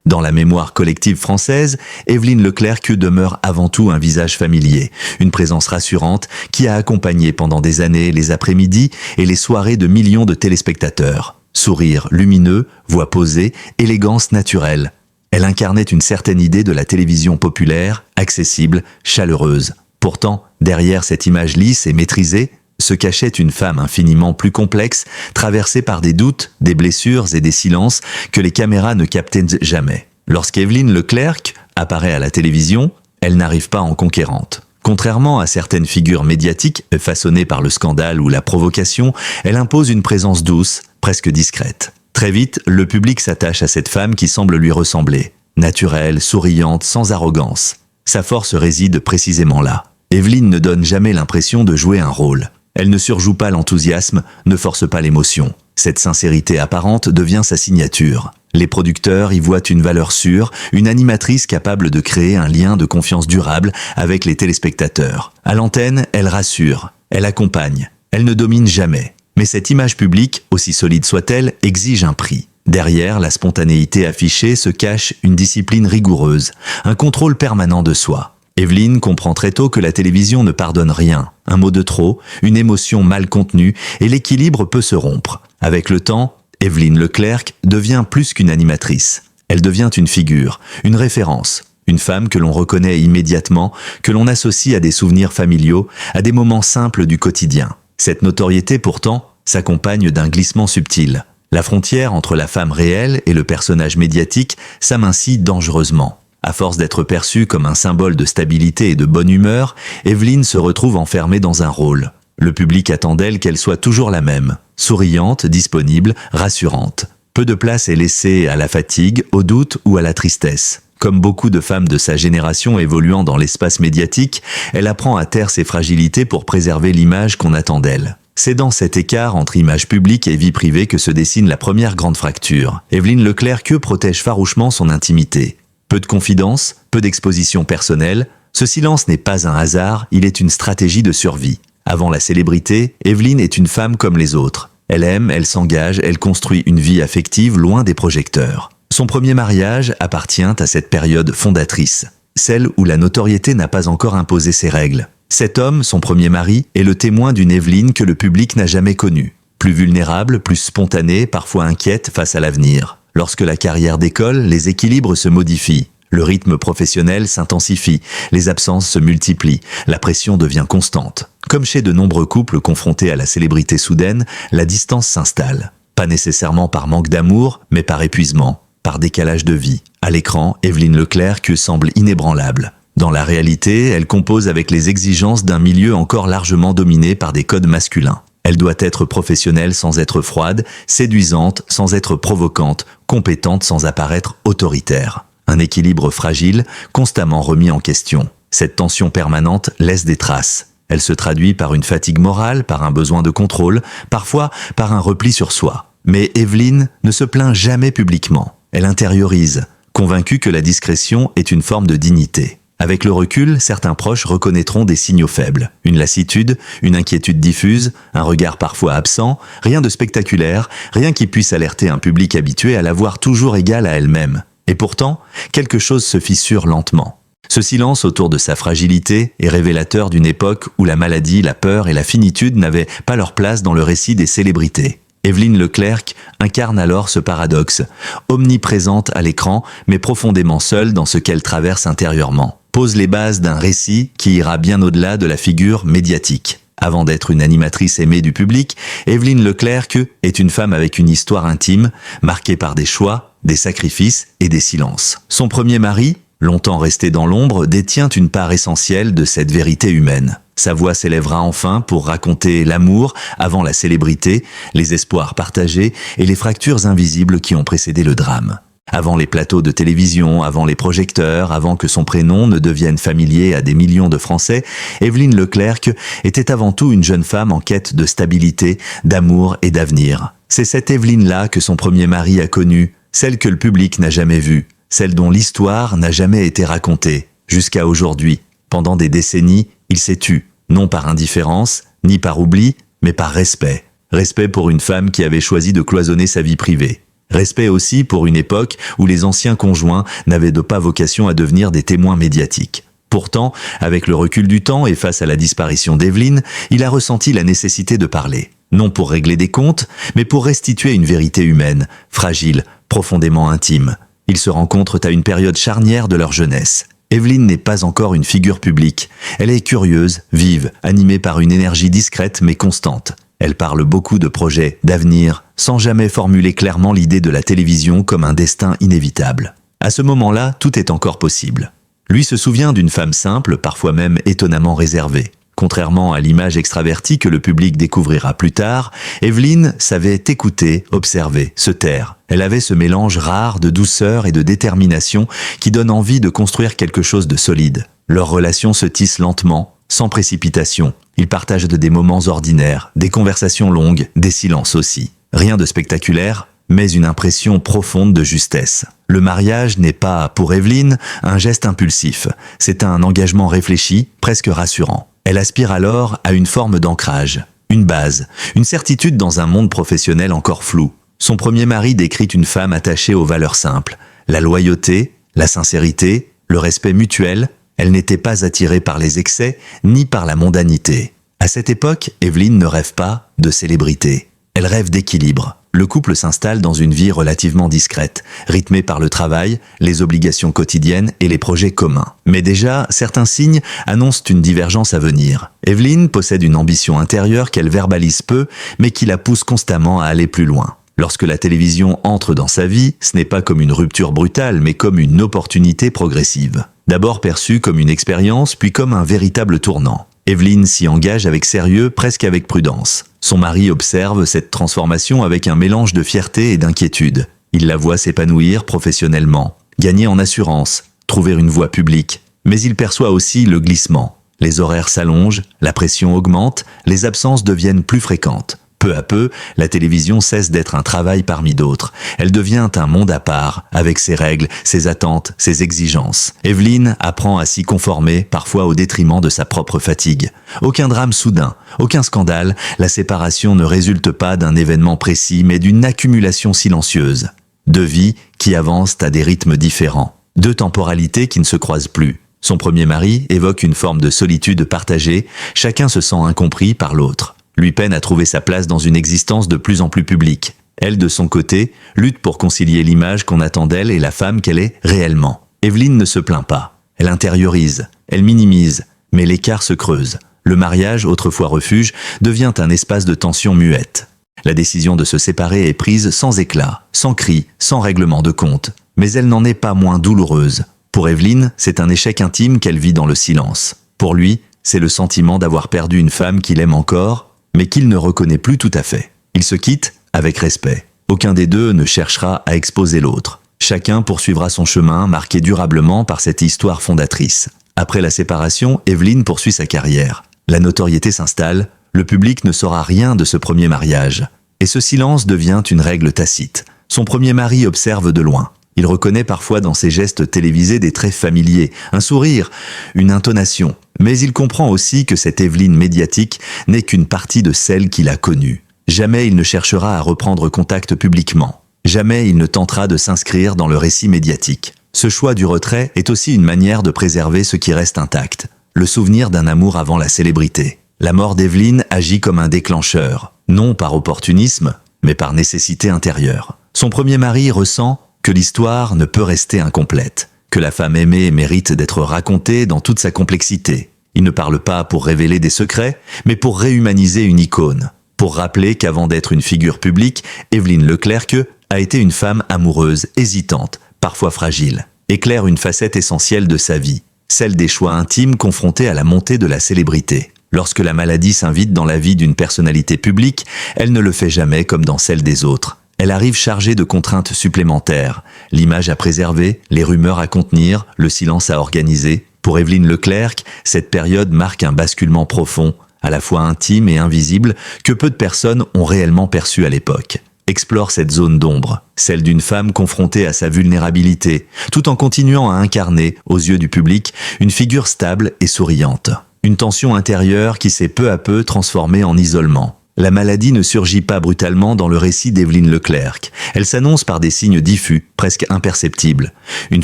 Dans la mémoire collective française, Évelyne Leclercq demeure avant tout un visage familier, une présence rassurante qui a accompagné pendant des années les après-midi et les soirées de millions de téléspectateurs. Sourire lumineux, voix posée, élégance naturelle. Elle incarnait une certaine idée de la télévision populaire, accessible, chaleureuse. Pourtant, derrière cette image lisse et maîtrisée, se cachait une femme infiniment plus complexe, traversée par des doutes, des blessures et des silences que les caméras ne captaient jamais. Lorsqu'Évelyne Leclercq apparaît à la télévision, elle n'arrive pas en conquérante. Contrairement à certaines figures médiatiques façonnées par le scandale ou la provocation, elle impose une présence douce, presque discrète. Très vite, le public s'attache à cette femme qui semble lui ressembler. Naturelle, souriante, sans arrogance. Sa force réside précisément là. Évelyne ne donne jamais l'impression de jouer un rôle. Elle ne surjoue pas l'enthousiasme, ne force pas l'émotion. Cette sincérité apparente devient sa signature. Les producteurs y voient une valeur sûre, une animatrice capable de créer un lien de confiance durable avec les téléspectateurs. À l'antenne, elle rassure, elle accompagne, elle ne domine jamais. Mais cette image publique, aussi solide soit-elle, exige un prix. Derrière la spontanéité affichée se cache une discipline rigoureuse, un contrôle permanent de soi. Évelyne comprend très tôt que la télévision ne pardonne rien. Un mot de trop, une émotion mal contenue, et l'équilibre peut se rompre. Avec le temps, Évelyne Leclercq devient plus qu'une animatrice. Elle devient une figure, une référence, une femme que l'on reconnaît immédiatement, que l'on associe à des souvenirs familiaux, à des moments simples du quotidien. Cette notoriété, pourtant, s'accompagne d'un glissement subtil. La frontière entre la femme réelle et le personnage médiatique s'amincit dangereusement. À force d'être perçue comme un symbole de stabilité et de bonne humeur, Évelyne se retrouve enfermée dans un rôle. Le public attend d'elle qu'elle soit toujours la même, souriante, disponible, rassurante. Peu de place est laissée à la fatigue, au doute ou à la tristesse. Comme beaucoup de femmes de sa génération évoluant dans l'espace médiatique, elle apprend à taire ses fragilités pour préserver l'image qu'on attend d'elle. C'est dans cet écart entre image publique et vie privée que se dessine la première grande fracture. Évelyne Leclercq protège farouchement son intimité. Peu de confidence, peu d'exposition personnelle, ce silence n'est pas un hasard, il est une stratégie de survie. Avant la célébrité, Évelyne est une femme comme les autres. Elle aime, elle s'engage, elle construit une vie affective loin des projecteurs. Son premier mariage appartient à cette période fondatrice, celle où la notoriété n'a pas encore imposé ses règles. Cet homme, son premier mari, est le témoin d'une Évelyne que le public n'a jamais connue. Plus vulnérable, plus spontanée, parfois inquiète face à l'avenir. Lorsque la carrière décolle, les équilibres se modifient. Le rythme professionnel s'intensifie, les absences se multiplient, la pression devient constante. Comme chez de nombreux couples confrontés à la célébrité soudaine, la distance s'installe. Pas nécessairement par manque d'amour, mais par épuisement, par décalage de vie. À l'écran, Évelyne Leclercq semble inébranlable. Dans la réalité, elle compose avec les exigences d'un milieu encore largement dominé par des codes masculins. Elle doit être professionnelle sans être froide, séduisante sans être provocante, compétente sans apparaître autoritaire. Un équilibre fragile, constamment remis en question. Cette tension permanente laisse des traces. Elle se traduit par une fatigue morale, par un besoin de contrôle, parfois par un repli sur soi. Mais Évelyne ne se plaint jamais publiquement. Elle intériorise, convaincue que la discrétion est une forme de dignité. Avec le recul, certains proches reconnaîtront des signaux faibles. Une lassitude, une inquiétude diffuse, un regard parfois absent, rien de spectaculaire, rien qui puisse alerter un public habitué à la voir toujours égale à elle-même. Et pourtant, quelque chose se fissure lentement. Ce silence autour de sa fragilité est révélateur d'une époque où la maladie, la peur et la finitude n'avaient pas leur place dans le récit des célébrités. Évelyne Leclercq incarne alors ce paradoxe, omniprésente à l'écran, mais profondément seule dans ce qu'elle traverse intérieurement. Pose les bases d'un récit qui ira bien au-delà de la figure médiatique. Avant d'être une animatrice aimée du public, Évelyne Leclercq est une femme avec une histoire intime, marquée par des choix, des sacrifices et des silences. Son premier mari, longtemps resté dans l'ombre, détient une part essentielle de cette vérité humaine. Sa voix s'élèvera enfin pour raconter l'amour avant la célébrité, les espoirs partagés et les fractures invisibles qui ont précédé le drame. Avant les plateaux de télévision, avant les projecteurs, avant que son prénom ne devienne familier à des millions de Français, Évelyne Leclercq était avant tout une jeune femme en quête de stabilité, d'amour et d'avenir. C'est cette Évelyne-là que son premier mari a connue, celle que le public n'a jamais vue, celle dont l'histoire n'a jamais été racontée, jusqu'à aujourd'hui. Pendant des décennies, il s'est tu, non par indifférence, ni par oubli, mais par respect. Respect pour une femme qui avait choisi de cloisonner sa vie privée. Respect aussi pour une époque où les anciens conjoints n'avaient pas vocation à devenir des témoins médiatiques. Pourtant, avec le recul du temps et face à la disparition d'Evelyn, il a ressenti la nécessité de parler. Non pour régler des comptes, mais pour restituer une vérité humaine, fragile, profondément intime. Ils se rencontrent à une période charnière de leur jeunesse. Evelyn n'est pas encore une figure publique. Elle est curieuse, vive, animée par une énergie discrète mais constante. Elle parle beaucoup de projets, d'avenir, sans jamais formuler clairement l'idée de la télévision comme un destin inévitable. À ce moment-là, tout est encore possible. Lui se souvient d'une femme simple, parfois même étonnamment réservée. Contrairement à l'image extravertie que le public découvrira plus tard, Evelyn savait écouter, observer, se taire. Elle avait ce mélange rare de douceur et de détermination qui donne envie de construire quelque chose de solide. Leur relation se tisse lentement, sans précipitation. Ils partagent des moments ordinaires, des conversations longues, des silences aussi. Rien de spectaculaire, mais une impression profonde de justesse. Le mariage n'est pas, pour Evelyn, un geste impulsif. C'est un engagement réfléchi, presque rassurant. Elle aspire alors à une forme d'ancrage, une base, une certitude dans un monde professionnel encore flou. Son premier mari décrit une femme attachée aux valeurs simples, la loyauté, la sincérité, le respect mutuel. Elle n'était pas attirée par les excès, ni par la mondanité. À cette époque, Evelyn ne rêve pas de célébrité. Elle rêve d'équilibre. Le couple s'installe dans une vie relativement discrète, rythmée par le travail, les obligations quotidiennes et les projets communs. Mais déjà, certains signes annoncent une divergence à venir. Evelyn possède une ambition intérieure qu'elle verbalise peu, mais qui la pousse constamment à aller plus loin. Lorsque la télévision entre dans sa vie, ce n'est pas comme une rupture brutale, mais comme une opportunité progressive. D'abord perçue comme une expérience, puis comme un véritable tournant. Evelyn s'y engage avec sérieux, presque avec prudence. Son mari observe cette transformation avec un mélange de fierté et d'inquiétude. Il la voit s'épanouir professionnellement, gagner en assurance, trouver une voie publique. Mais il perçoit aussi le glissement. Les horaires s'allongent, la pression augmente, les absences deviennent plus fréquentes. Peu à peu, la télévision cesse d'être un travail parmi d'autres. Elle devient un monde à part, avec ses règles, ses attentes, ses exigences. Evelyn apprend à s'y conformer, parfois au détriment de sa propre fatigue. Aucun drame soudain, aucun scandale, la séparation ne résulte pas d'un événement précis, mais d'une accumulation silencieuse. Deux vies qui avancent à des rythmes différents. Deux temporalités qui ne se croisent plus. Son premier mari évoque une forme de solitude partagée, chacun se sent incompris par l'autre. Lui peine à trouver sa place dans une existence de plus en plus publique. Elle, de son côté, lutte pour concilier l'image qu'on attend d'elle et la femme qu'elle est réellement. Evelyn ne se plaint pas. Elle intériorise, elle minimise, mais l'écart se creuse. Le mariage, autrefois refuge, devient un espace de tension muette. La décision de se séparer est prise sans éclat, sans cri, sans règlement de compte. Mais elle n'en est pas moins douloureuse. Pour Evelyn, c'est un échec intime qu'elle vit dans le silence. Pour lui, c'est le sentiment d'avoir perdu une femme qu'il aime encore, mais qu'il ne reconnaît plus tout à fait. Ils se quittent avec respect. Aucun des deux ne cherchera à exposer l'autre. Chacun poursuivra son chemin, marqué durablement par cette histoire fondatrice. Après la séparation, Evelyn poursuit sa carrière. La notoriété s'installe, le public ne saura rien de ce premier mariage. Et ce silence devient une règle tacite. Son premier mari observe de loin. Il reconnaît parfois dans ses gestes télévisés des traits familiers, un sourire, une intonation. Mais il comprend aussi que cette Evelyn médiatique n'est qu'une partie de celle qu'il a connue. Jamais il ne cherchera à reprendre contact publiquement. Jamais il ne tentera de s'inscrire dans le récit médiatique. Ce choix du retrait est aussi une manière de préserver ce qui reste intact. Le souvenir d'un amour avant la célébrité. La mort d'Evelyn agit comme un déclencheur, non par opportunisme, mais par nécessité intérieure. Son premier mari ressent que l'histoire ne peut rester incomplète, que la femme aimée mérite d'être racontée dans toute sa complexité. Il ne parle pas pour révéler des secrets, mais pour réhumaniser une icône, pour rappeler qu'avant d'être une figure publique, Evelyn Leclercq a été une femme amoureuse, hésitante, parfois fragile, éclaire une facette essentielle de sa vie, celle des choix intimes confrontés à la montée de la célébrité. Lorsque la maladie s'invite dans la vie d'une personnalité publique, elle ne le fait jamais comme dans celle des autres. Elle arrive chargée de contraintes supplémentaires, l'image à préserver, les rumeurs à contenir, le silence à organiser. Pour Evelyn Leclercq, cette période marque un basculement profond, à la fois intime et invisible, que peu de personnes ont réellement perçu à l'époque. Explore cette zone d'ombre, celle d'une femme confrontée à sa vulnérabilité, tout en continuant à incarner, aux yeux du public, une figure stable et souriante. Une tension intérieure qui s'est peu à peu transformée en isolement. La maladie ne surgit pas brutalement dans le récit d'Evelyne Leclerc. Elle s'annonce par des signes diffus, presque imperceptibles. Une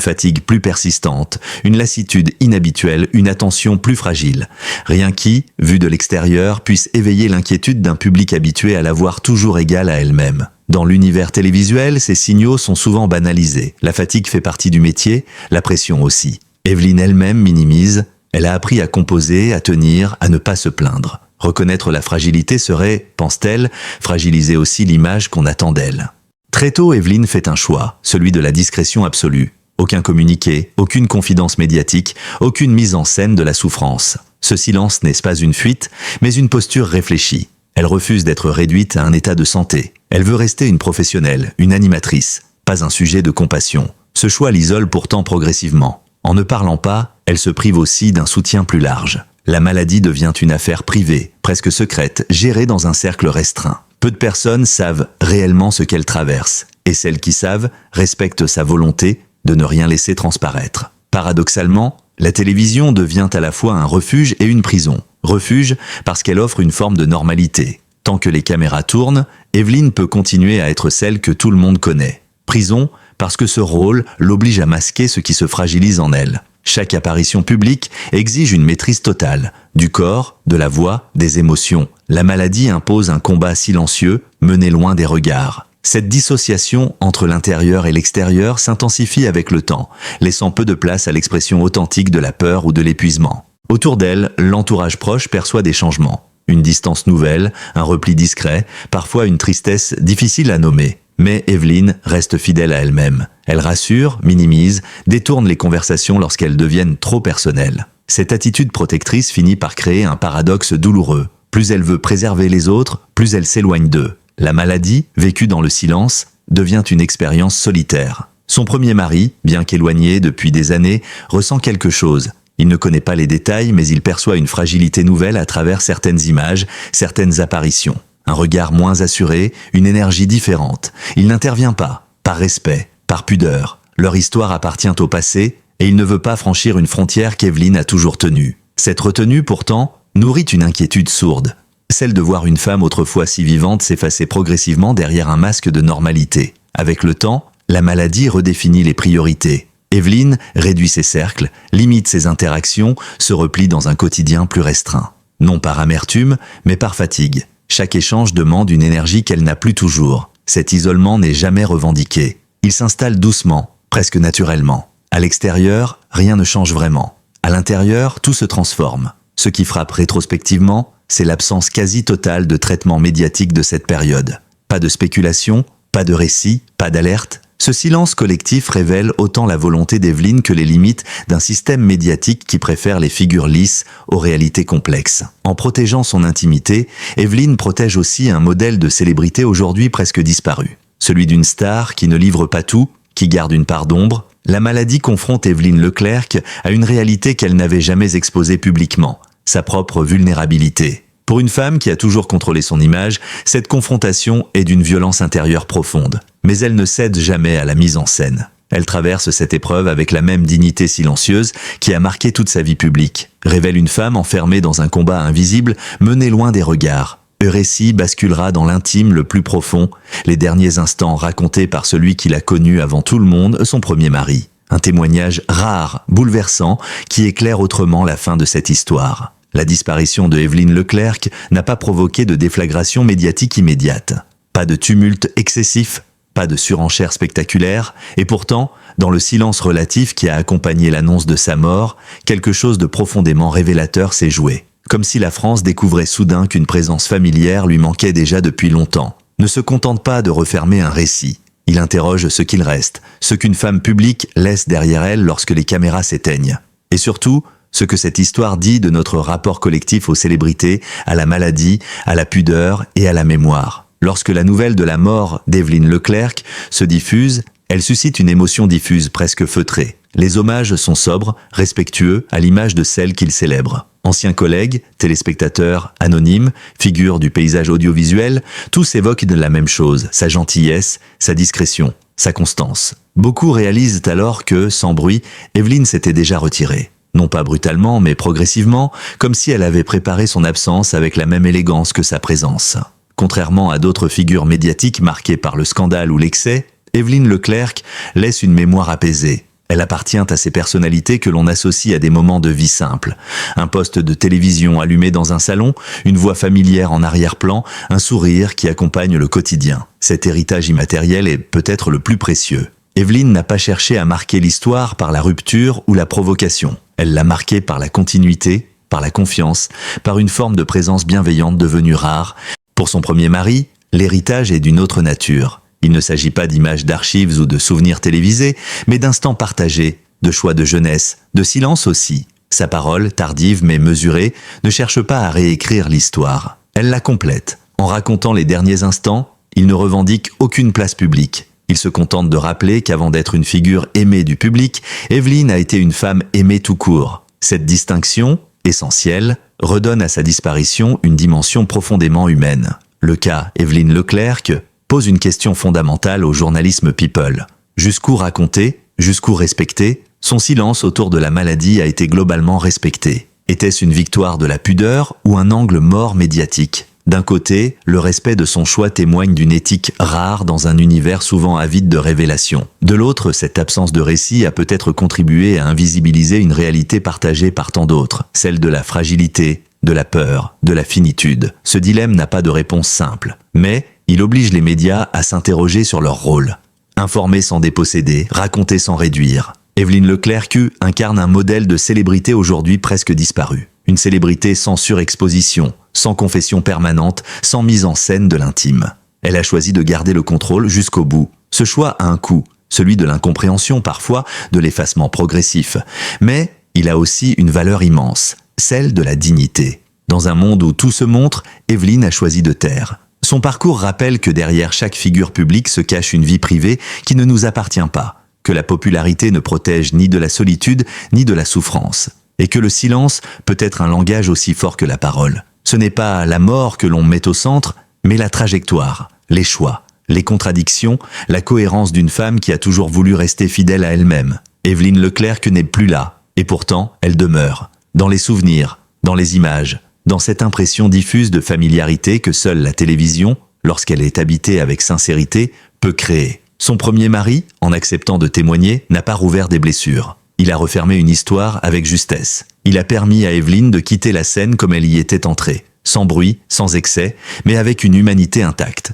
fatigue plus persistante, une lassitude inhabituelle, une attention plus fragile. Rien qui, vu de l'extérieur, puisse éveiller l'inquiétude d'un public habitué à la voir toujours égale à elle-même. Dans l'univers télévisuel, ces signaux sont souvent banalisés. La fatigue fait partie du métier, la pression aussi. Evelyne elle-même minimise. Elle a appris à composer, à tenir, à ne pas se plaindre. Reconnaître la fragilité serait, pense-t-elle, fragiliser aussi l'image qu'on attend d'elle. Très tôt, Evelyne fait un choix, celui de la discrétion absolue. Aucun communiqué, aucune confidence médiatique, aucune mise en scène de la souffrance. Ce silence n'est pas une fuite, mais une posture réfléchie. Elle refuse d'être réduite à un état de santé. Elle veut rester une professionnelle, une animatrice, pas un sujet de compassion. Ce choix l'isole pourtant progressivement. En ne parlant pas, elle se prive aussi d'un soutien plus large. La maladie devient une affaire privée, presque secrète, gérée dans un cercle restreint. Peu de personnes savent réellement ce qu'elle traverse, et celles qui savent respectent sa volonté de ne rien laisser transparaître. Paradoxalement, la télévision devient à la fois un refuge et une prison. Refuge parce qu'elle offre une forme de normalité. Tant que les caméras tournent, Evelyne peut continuer à être celle que tout le monde connaît. Prison parce que ce rôle l'oblige à masquer ce qui se fragilise en elle. Chaque apparition publique exige une maîtrise totale, du corps, de la voix, des émotions. La maladie impose un combat silencieux, mené loin des regards. Cette dissociation entre l'intérieur et l'extérieur s'intensifie avec le temps, laissant peu de place à l'expression authentique de la peur ou de l'épuisement. Autour d'elle, l'entourage proche perçoit des changements. Une distance nouvelle, un repli discret, parfois une tristesse difficile à nommer. Mais Evelyne reste fidèle à elle-même. Elle rassure, minimise, détourne les conversations lorsqu'elles deviennent trop personnelles. Cette attitude protectrice finit par créer un paradoxe douloureux. Plus elle veut préserver les autres, plus elle s'éloigne d'eux. La maladie, vécue dans le silence, devient une expérience solitaire. Son premier mari, bien qu'éloigné depuis des années, ressent quelque chose. Il ne connaît pas les détails, mais il perçoit une fragilité nouvelle à travers certaines images, certaines apparitions. Un regard moins assuré, une énergie différente. Il n'intervient pas, par respect, par pudeur. Leur histoire appartient au passé, et il ne veut pas franchir une frontière qu'Evelyne a toujours tenue. Cette retenue, pourtant, nourrit une inquiétude sourde. Celle de voir une femme autrefois si vivante s'effacer progressivement derrière un masque de normalité. Avec le temps, la maladie redéfinit les priorités. Evelyne réduit ses cercles, limite ses interactions, se replie dans un quotidien plus restreint. Non par amertume, mais par fatigue. Chaque échange demande une énergie qu'elle n'a plus toujours. Cet isolement n'est jamais revendiqué. Il s'installe doucement, presque naturellement. À l'extérieur, rien ne change vraiment. À l'intérieur, tout se transforme. Ce qui frappe rétrospectivement, c'est l'absence quasi totale de traitement médiatique de cette période. Pas de spéculation, pas de récit, pas d'alerte. Ce silence collectif révèle autant la volonté d'Evelyne que les limites d'un système médiatique qui préfère les figures lisses aux réalités complexes. En protégeant son intimité, Evelyne protège aussi un modèle de célébrité aujourd'hui presque disparu. Celui d'une star qui ne livre pas tout, qui garde une part d'ombre. La maladie confronte Evelyne Leclerc à une réalité qu'elle n'avait jamais exposée publiquement, sa propre vulnérabilité. Pour une femme qui a toujours contrôlé son image, cette confrontation est d'une violence intérieure profonde. Mais elle ne cède jamais à la mise en scène. Elle traverse cette épreuve avec la même dignité silencieuse qui a marqué toute sa vie publique. Révèle une femme enfermée dans un combat invisible, menée loin des regards. Le récit basculera dans l'intime le plus profond, les derniers instants racontés par celui qui l'a connu avant tout le monde, son premier mari. Un témoignage rare, bouleversant, qui éclaire autrement la fin de cette histoire. La disparition de Evelyne Leclerc n'a pas provoqué de déflagration médiatique immédiate. Pas de tumulte excessif, pas de surenchère spectaculaire, et pourtant, dans le silence relatif qui a accompagné l'annonce de sa mort, quelque chose de profondément révélateur s'est joué. Comme si la France découvrait soudain qu'une présence familière lui manquait déjà depuis longtemps. Ne se contente pas de refermer un récit. Il interroge ce qu'il reste, ce qu'une femme publique laisse derrière elle lorsque les caméras s'éteignent. Et surtout, ce que cette histoire dit de notre rapport collectif aux célébrités, à la maladie, à la pudeur et à la mémoire. Lorsque la nouvelle de la mort d'Evelyne Leclerc se diffuse, elle suscite une émotion diffuse, presque feutrée. Les hommages sont sobres, respectueux, à l'image de celle qu'ils célèbrent. Anciens collègues, téléspectateurs, anonymes, figures du paysage audiovisuel, tous évoquent de la même chose, sa gentillesse, sa discrétion, sa constance. Beaucoup réalisent alors que, sans bruit, Evelyne s'était déjà retirée. Non pas brutalement, mais progressivement, comme si elle avait préparé son absence avec la même élégance que sa présence. Contrairement à d'autres figures médiatiques marquées par le scandale ou l'excès, Évelyne Leclercq laisse une mémoire apaisée. Elle appartient à ces personnalités que l'on associe à des moments de vie simples. Un poste de télévision allumé dans un salon, une voix familière en arrière-plan, un sourire qui accompagne le quotidien. Cet héritage immatériel est peut-être le plus précieux. Évelyne n'a pas cherché à marquer l'histoire par la rupture ou la provocation. Elle l'a marquée par la continuité, par la confiance, par une forme de présence bienveillante devenue rare. Pour son premier mari, l'héritage est d'une autre nature. Il ne s'agit pas d'images d'archives ou de souvenirs télévisés, mais d'instants partagés, de choix de jeunesse, de silence aussi. Sa parole, tardive mais mesurée, ne cherche pas à réécrire l'histoire. Elle la complète. En racontant les derniers instants, il ne revendique aucune place publique. Il se contente de rappeler qu'avant d'être une figure aimée du public, Évelyne a été une femme aimée tout court. Cette distinction, essentielle, redonne à sa disparition une dimension profondément humaine. Le cas Évelyne Leclercq pose une question fondamentale au journalisme People. Jusqu'où raconter, jusqu'où respecter, son silence autour de la maladie a été globalement respecté. Était-ce une victoire de la pudeur ou un angle mort médiatique ? D'un côté, le respect de son choix témoigne d'une éthique rare dans un univers souvent avide de révélations. De l'autre, cette absence de récit a peut-être contribué à invisibiliser une réalité partagée par tant d'autres, celle de la fragilité, de la peur, de la finitude. Ce dilemme n'a pas de réponse simple, mais il oblige les médias à s'interroger sur leur rôle. Informer sans déposséder, raconter sans réduire. Évelyne Leclercq incarne un modèle de célébrité aujourd'hui presque disparu. Une célébrité sans surexposition, sans confession permanente, sans mise en scène de l'intime. Elle a choisi de garder le contrôle jusqu'au bout. Ce choix a un coût, celui de l'incompréhension parfois, de l'effacement progressif. Mais il a aussi une valeur immense, celle de la dignité. Dans un monde où tout se montre, Évelyne a choisi de taire. Son parcours rappelle que derrière chaque figure publique se cache une vie privée qui ne nous appartient pas, que la popularité ne protège ni de la solitude ni de la souffrance, et que le silence peut être un langage aussi fort que la parole. Ce n'est pas la mort que l'on met au centre, mais la trajectoire, les choix, les contradictions, la cohérence d'une femme qui a toujours voulu rester fidèle à elle-même. Évelyne Leclercq n'est plus là, et pourtant elle demeure, dans les souvenirs, dans les images, dans cette impression diffuse de familiarité que seule la télévision, lorsqu'elle est habitée avec sincérité, peut créer. Son premier mari, en acceptant de témoigner, n'a pas rouvert des blessures. Il a refermé une histoire avec justesse. Il a permis à Évelyne de quitter la scène comme elle y était entrée, sans bruit, sans excès, mais avec une humanité intacte.